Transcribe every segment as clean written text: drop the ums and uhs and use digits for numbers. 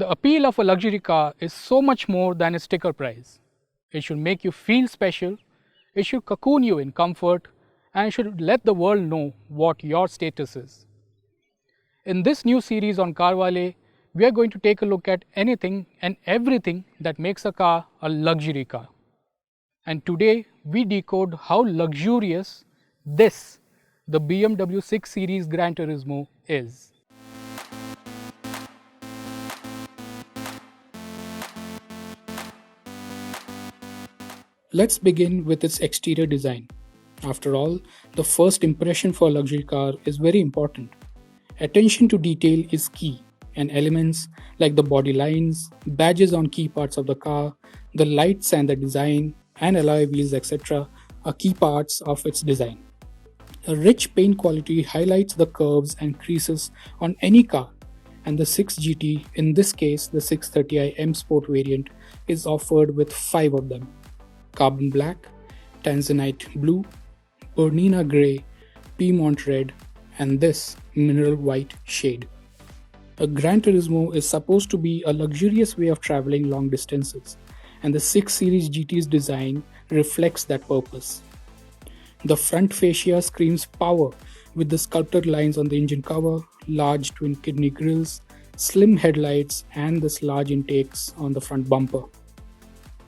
The appeal of a luxury car is so much more than a sticker price. It should make you feel special, it should cocoon you in comfort, and it should let the world know what your status is. In this new series on CarWale, we are going to take a look at anything and everything that makes a car a luxury car. And today we decode how luxurious this, the BMW 6 Series Gran Turismo, is. Let's begin with its exterior design. After all, the first impression for a luxury car is very important. Attention to detail is key, and elements like the body lines, badges on key parts of the car, the lights and the design, and alloy wheels, etc. are key parts of its design. A rich paint quality highlights the curves and creases on any car, and the 6 GT, in this case the 630i M Sport variant, is offered with 5 of them: carbon black, tanzanite blue, bernina grey, Piedmont red, and this mineral white shade. A Gran Turismo is supposed to be a luxurious way of traveling long distances, and the 6 Series GT's design reflects that purpose. The front fascia screams power with the sculpted lines on the engine cover, large twin kidney grills, slim headlights, and this large intakes on the front bumper.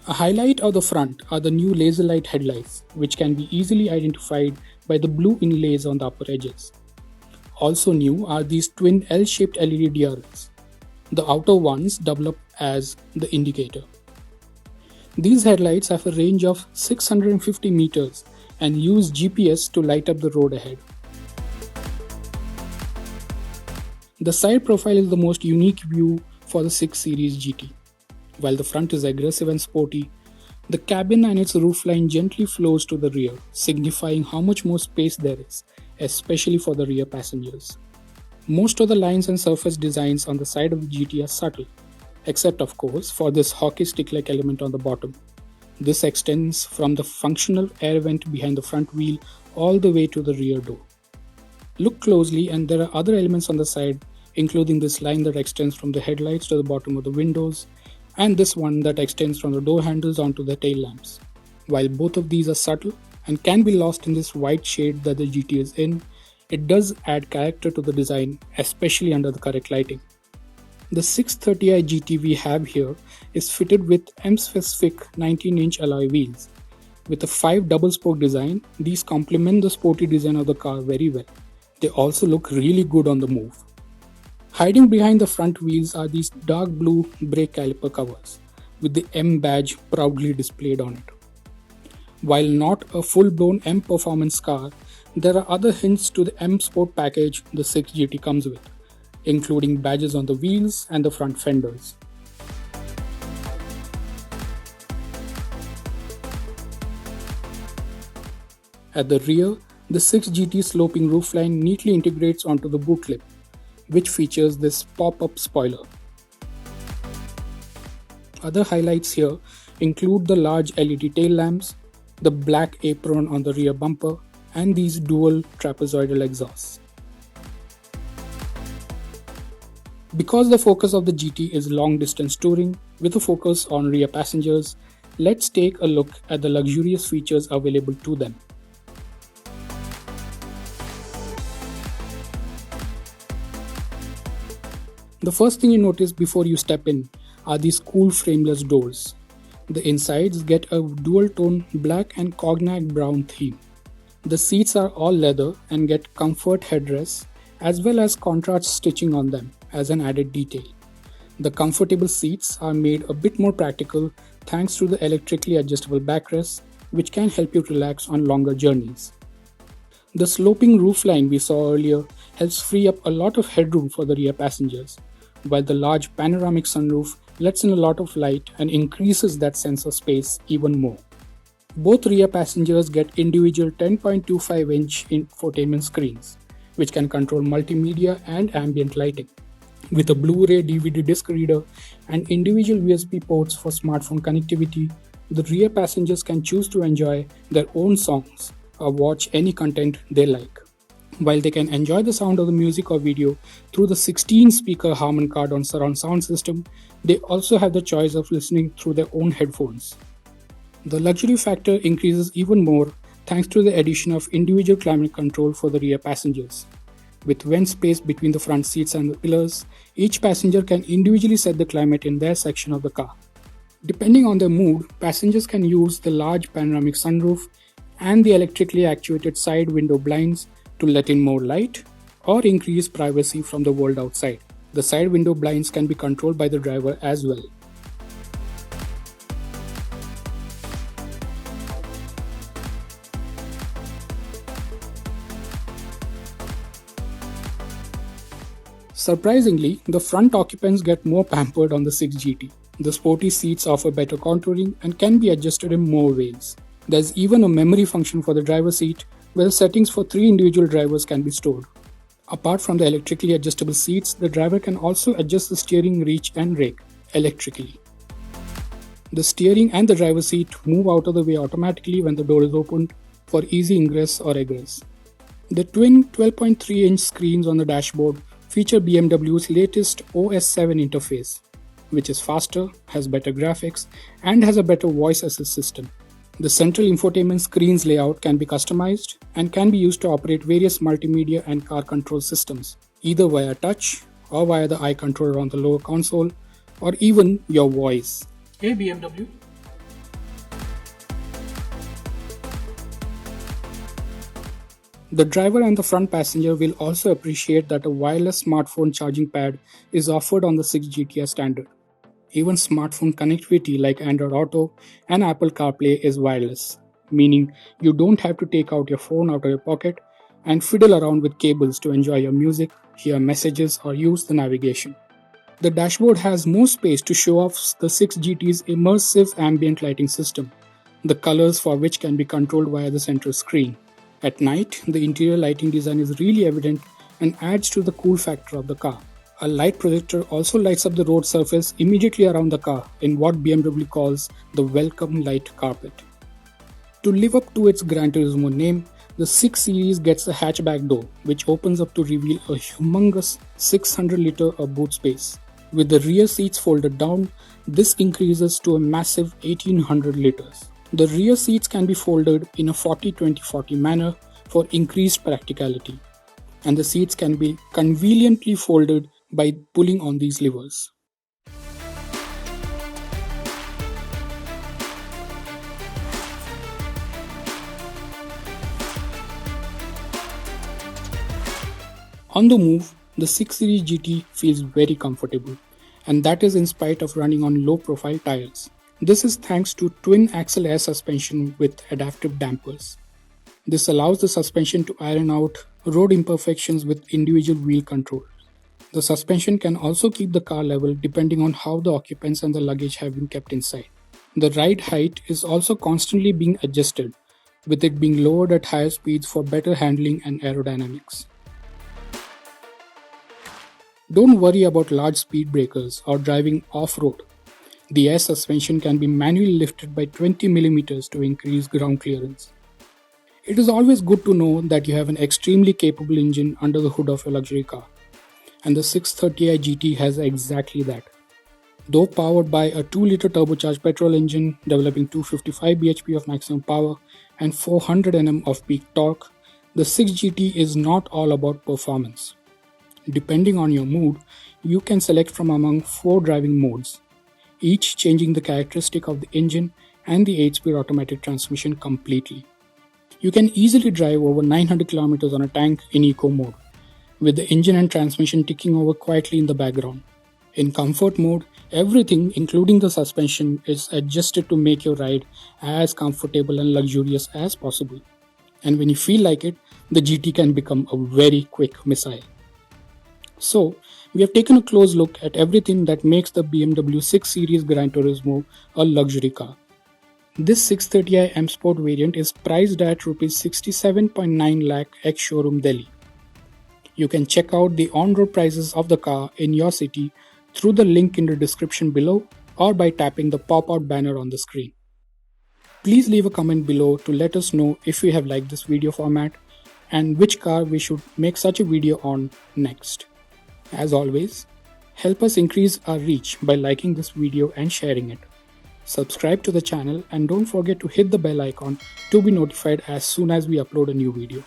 A highlight of the front are the new laser light headlights, which can be easily identified by the blue inlays on the upper edges. Also new are these twin L-shaped LED DRLs. The outer ones double up as the indicator. These headlights have a range of 650 meters and use GPS to light up the road ahead. The side profile is the most unique view for the 6 Series GT. While the front is aggressive and sporty, the cabin and its roofline gently flows to the rear, signifying how much more space there is, especially for the rear passengers. Most of the lines and surface designs on the side of the GT are subtle, except of course for this hockey stick-like element on the bottom. This extends from the functional air vent behind the front wheel all the way to the rear door. Look closely and there are other elements on the side, including this line that extends from the headlights to the bottom of the windows, and this one that extends from the door handles onto the tail lamps. While both of these are subtle and can be lost in this white shade that the GT is in, it does add character to the design, especially under the correct lighting. The 630i GT we have here is fitted with M-specific 19-inch alloy wheels. With a 5 double-spoke design, these complement the sporty design of the car very well. They also look really good on the move. Hiding behind the front wheels are these dark blue brake caliper covers, with the M badge proudly displayed on it. While not a full-blown M performance car, there are other hints to the M Sport package the 6 GT comes with, including badges on the wheels and the front fenders. At the rear, the 6 GT sloping roofline neatly integrates onto the boot lip, which features this pop-up spoiler. Other highlights here include the large LED tail lamps, the black apron on the rear bumper, and these dual trapezoidal exhausts. Because the focus of the GT is long-distance touring with a focus on rear passengers, let's take a look at the luxurious features available to them. The first thing you notice before you step in are these cool frameless doors. The insides get a dual-tone black and cognac brown theme. The seats are all leather and get comfort headrests as well as contrast stitching on them as an added detail. The comfortable seats are made a bit more practical thanks to the electrically adjustable backrests, which can help you relax on longer journeys. The sloping roofline we saw earlier helps free up a lot of headroom for the rear passengers, while the large panoramic sunroof lets in a lot of light and increases that sense of space even more. Both rear passengers get individual 10.25-inch infotainment screens, which can control multimedia and ambient lighting. With a Blu-ray DVD disc reader and individual USB ports for smartphone connectivity, the rear passengers can choose to enjoy their own songs or watch any content they like. While they can enjoy the sound of the music or video through the 16-speaker Harman Kardon surround sound system, they also have the choice of listening through their own headphones. The luxury factor increases even more thanks to the addition of individual climate control for the rear passengers. With vent space between the front seats and the pillars, each passenger can individually set the climate in their section of the car. Depending on their mood, passengers can use the large panoramic sunroof and the electrically actuated side window blinds to let in more light or increase privacy from the world outside. The side window blinds can be controlled by the driver as well. Surprisingly, the front occupants get more pampered on the 6GT. The sporty seats offer better contouring and can be adjusted in more ways. There's even a memory function for the driver's seat where the settings for 3 individual drivers can be stored. Apart from the electrically adjustable seats, the driver can also adjust the steering reach and rake electrically. The steering and the driver's seat move out of the way automatically when the door is opened for easy ingress or egress. The twin 12.3-inch screens on the dashboard feature BMW's latest OS 7 interface, which is faster, has better graphics, and has a better voice assist system. The central infotainment screen's layout can be customized and can be used to operate various multimedia and car control systems, either via touch or via the eye controller on the lower console, or even your voice. Hey BMW. The driver and the front passenger will also appreciate that a wireless smartphone charging pad is offered on the 6GT as standard. Even smartphone connectivity like Android Auto and Apple CarPlay is wireless, meaning you don't have to take out your phone out of your pocket and fiddle around with cables to enjoy your music, hear messages, or use the navigation. The dashboard has more space to show off the 6GT's immersive ambient lighting system, the colors for which can be controlled via the central screen. At night, the interior lighting design is really evident and adds to the cool factor of the car. A light projector also lights up the road surface immediately around the car in what BMW calls the welcome light carpet. To live up to its Gran Turismo name, the 6 Series gets a hatchback door which opens up to reveal a humongous 600-liter boot space. With the rear seats folded down, this increases to a massive 1800 liters. The rear seats can be folded in a 40-20-40 manner for increased practicality, and the seats can be conveniently folded by pulling on these levers. On the move, the 6 Series GT feels very comfortable, and that is in spite of running on low-profile tires. This is thanks to twin-axle air suspension with adaptive dampers. This allows the suspension to iron out road imperfections with individual wheel control. The suspension can also keep the car level depending on how the occupants and the luggage have been kept inside. The ride height is also constantly being adjusted, with it being lowered at higher speeds for better handling and aerodynamics. Don't worry about large speed breakers or driving off-road. The air suspension can be manually lifted by 20 mm to increase ground clearance. It is always good to know that you have an extremely capable engine under the hood of your luxury car, and the 630i GT has exactly that. Though powered by a 2-liter turbocharged petrol engine developing 255 bhp of maximum power and 400 Nm of peak torque, the 6GT is not all about performance. Depending on your mood, you can select from among 4 driving modes, each changing the characteristic of the engine and the 8-speed automatic transmission completely. You can easily drive over 900 km on a tank in eco mode, with the engine and transmission ticking over quietly in the background. In comfort mode, everything, including the suspension, is adjusted to make your ride as comfortable and luxurious as possible. And when you feel like it, the GT can become a very quick missile. So, we have taken a close look at everything that makes the BMW 6 Series Gran Turismo a luxury car. This 630i M Sport variant is priced at Rs 67.9 lakh ex-showroom Delhi. You can check out the on-road prices of the car in your city through the link in the description below or by tapping the pop-out banner on the screen. Please leave a comment below to let us know if you have liked this video format, and which car we should make such a video on next. As always, help us increase our reach by liking this video and sharing it. Subscribe to the channel and don't forget to hit the bell icon to be notified as soon as we upload a new video.